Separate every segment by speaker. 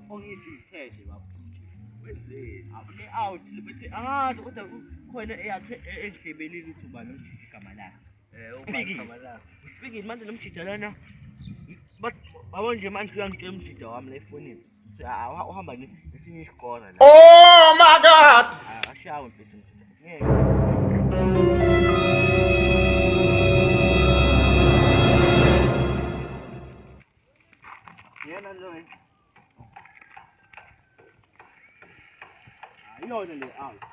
Speaker 1: ongizithethe baphuthi wenzeni abone out libethi kodwa khona endlebeni ukuthi uba nomjiji igama lakhe ufikile manje nomjiji lana babo nje manje uyangitshela umjiji wami la efonini uhamba nesinye isikole la.
Speaker 2: Oh my god,
Speaker 1: ashawe mfethu ngeke yena lo yona le out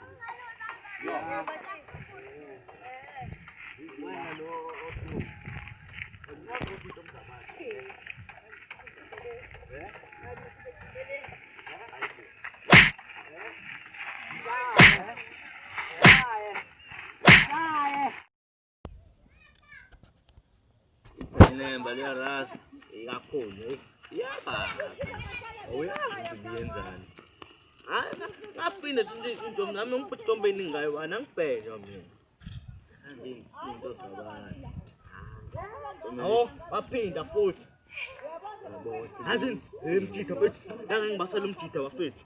Speaker 1: yona wena lo Nemba liyaraz ikakhulu yaba oyazi liyenzani ngaphinda into nami ngiphotombeni ngayo bana ngibheka mina into zabana baphinda futhi azini umjitha futhi ngangibasala umjitha wafethu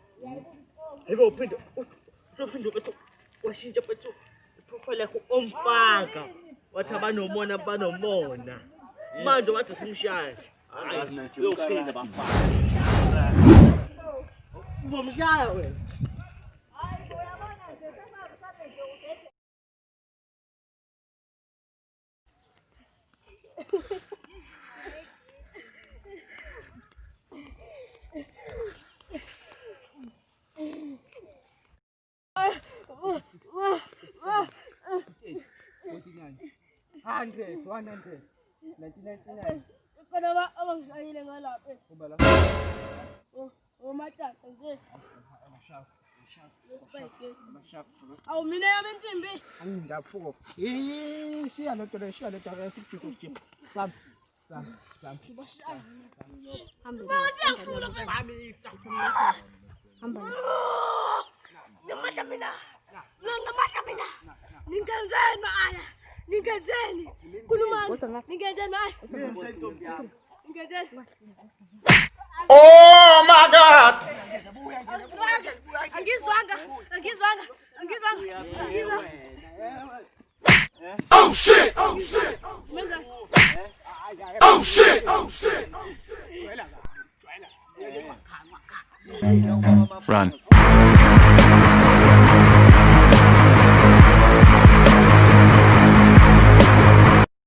Speaker 1: ebe uphinda usophinda ukuthi washintsha futhi iprofile yakho omfaka wathi banomona manje wathi simshaya uyophinda bafaka bomshaya wena $100, $100, $99.
Speaker 3: Kenapa abang saya dengan lapar?
Speaker 1: Kubala.
Speaker 3: Oh macam tu.
Speaker 1: Amashaf.
Speaker 3: Aw mina yabensimbi.
Speaker 1: Angindaphuko. Shiya lo 60 Sam.
Speaker 3: Hamba. Namahla mina. Ningenzeni aya. Ningenzeni. Khulumani. Ningenzeni aya. Ningenzeni.
Speaker 2: oh my god,
Speaker 3: Angizwanga.
Speaker 2: oh shit,
Speaker 4: Run.